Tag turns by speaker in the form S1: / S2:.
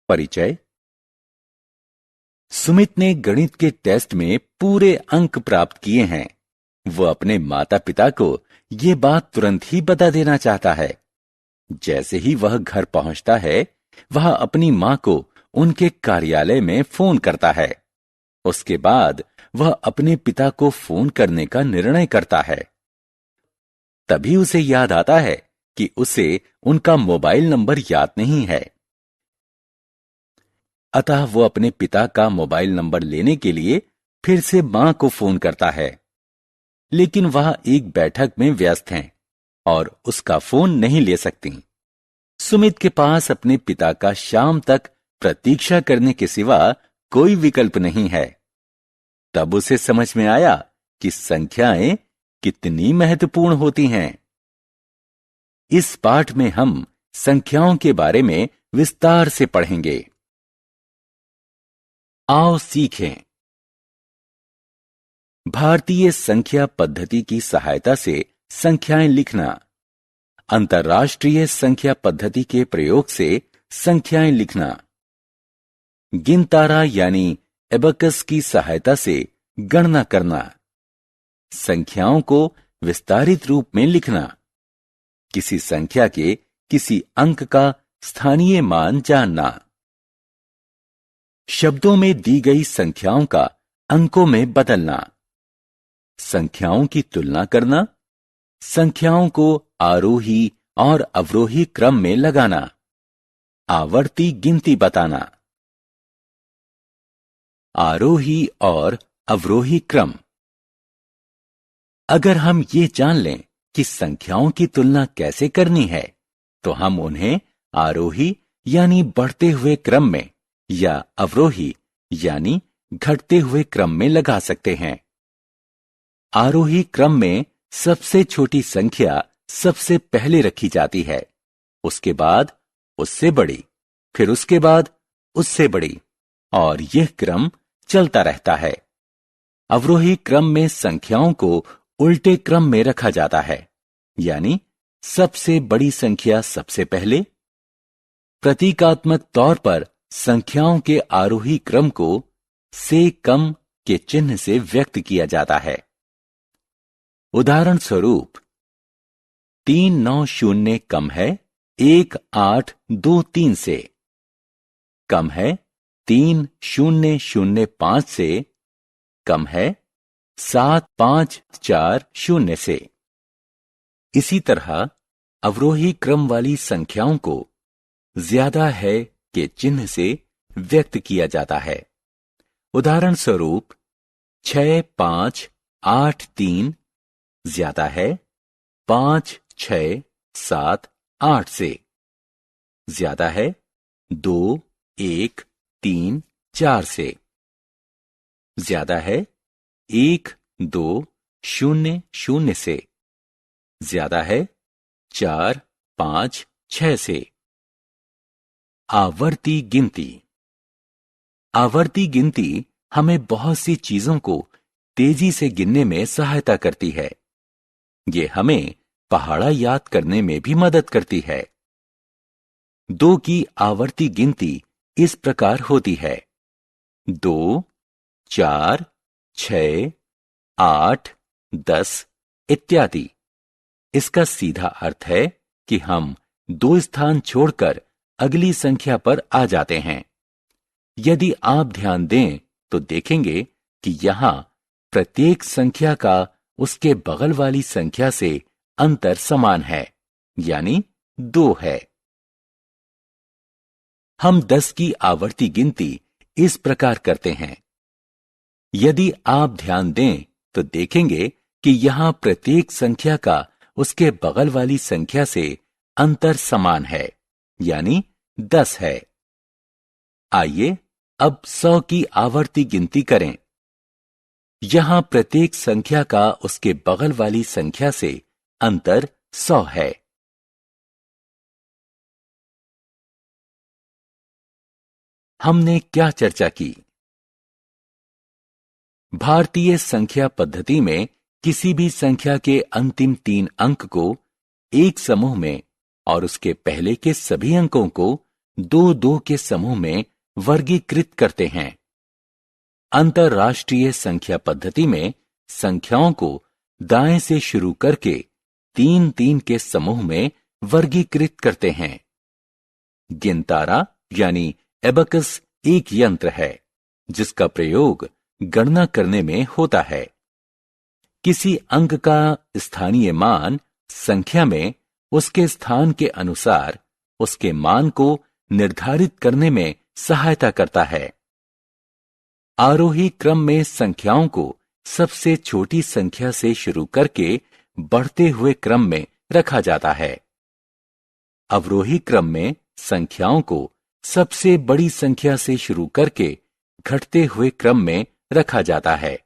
S1: परिचय। सुमित ने गणित के टेस्ट में पूरे अंक प्राप्त किए हैं। वो अपने माता पिता को ये बात तुरंत ही बता देना चाहता है। जैसे ही वह घर पहुंचता है, वह अपनी मां को उनके कार्यालय में फोन करता है। उसके बाद वह अपने पिता को फोन करने का निर्णय करता है। तभी उसे याद आता है कि उसे उनका मोबाइल नंबर याद नहीं है। अतः वो अपने पिता का मोबाइल नंबर लेने के लिए फिर से मां को फोन करता है, लेकिन वह एक बैठक में व्यस्त हैं और उसका फोन नहीं ले सकती। सुमित के पास अपने पिता का शाम तक प्रतीक्षा करने के सिवा कोई विकल्प नहीं है। तब उसे समझ में आया कि संख्याएं कितनी महत्वपूर्ण होती हैं। इस पाठ में हम संख्याओं के बारे में विस्तार से पढ़ेंगे। आओ सीखें। भारतीय संख्या पद्धति की सहायता से संख्याएं लिखना। अंतर्राष्ट्रीय संख्या पद्धति के प्रयोग से संख्याएं लिखना। गिनतारा यानी एबकस की सहायता से गणना करना। संख्याओं को विस्तारित रूप में लिखना। किसी संख्या के किसी अंक का स्थानीय मान जानना। शब्दों में दी गई संख्याओं का अंकों में बदलना। संख्याओं की तुलना करना। संख्याओं को आरोही और अवरोही क्रम में लगाना। आवर्ती गिनती बताना। आरोही और अवरोही क्रम। अगर हम ये जान लें कि संख्याओं की तुलना कैसे करनी है, तो हम उन्हें आरोही यानी बढ़ते हुए क्रम में या अवरोही यानी घटते हुए क्रम में लगा सकते हैं। आरोही क्रम में सबसे छोटी संख्या सबसे पहले रखी जाती है, उसके बाद उससे बड़ी, फिर उसके बाद उससे बड़ी, और यह क्रम चलता रहता है। अवरोही क्रम में संख्याओं को उल्टे क्रम में रखा जाता है, यानी सबसे बड़ी संख्या सबसे पहले। प्रतीकात्मक तौर पर संख्याओं के आरोही क्रम को से कम के चिन्ह से व्यक्त किया जाता है। उदाहरण स्वरूप 390 कम है 1823 से, कम है 3005 से, कम है 7540 से। इसी तरह अवरोही क्रम वाली संख्याओं को ज्यादा है के चिन्ह से व्यक्त किया जाता है। उदाहरण स्वरूप 6583 ज्यादा है 5678 से, ज्यादा है 2134 से, ज्यादा है 1200 से, ज्यादा है 456 से। आवर्ती गिनती। आवर्ती गिनती हमें बहुत सी चीजों को तेजी से गिनने में सहायता करती है। ये हमें पहाड़ा याद करने में भी मदद करती है। 2 की आवर्ती गिनती इस प्रकार होती है: 2, 4, 6, 8, 10 इत्यादि। इसका सीधा अर्थ है कि हम 2 स्थान छोड़कर अगली संख्या पर आ जाते हैं। यदि आप ध्यान दें तो देखेंगे कि यहां प्रत्येक संख्या का उसके बगल वाली संख्या से अंतर समान है, यानी 2 है। हम 10 की आवर्ती गिनती इस प्रकार करते हैं। यदि आप ध्यान दें तो देखेंगे कि यहां प्रत्येक संख्या का उसके बगल वाली संख्या से अंतर समान है, यानी 10 है। आइए अब 100 की आवर्ती गिनती करें। यहां प्रत्येक संख्या का उसके बगल वाली संख्या से अंतर 100 है। हमने क्या चर्चा की? भारतीय संख्या पद्धति में किसी भी संख्या के अंतिम 3 अंक को एक समूह में और उसके पहले के सभी अंकों को दो दो के समूह में वर्गीकृत करते हैं। अंतरराष्ट्रीय संख्या पद्धति में संख्याओं को दाएं से शुरू करके 3-3 के समूह में वर्गीकृत करते हैं। गिनतारा यानी एबकस एक यंत्र है जिसका प्रयोग गणना करने में होता है। किसी अंक का स्थानीय मान संख्या में उसके स्थान के अनुसार उसके मान को निर्धारित करने में सहायता करता है। आरोही क्रम में संख्याओं को सबसे छोटी संख्या से शुरू करके बढ़ते हुए क्रम में रखा जाता है। अवरोही क्रम में संख्याओं को सबसे बड़ी संख्या से शुरू करके घटते हुए क्रम में रखा जाता है।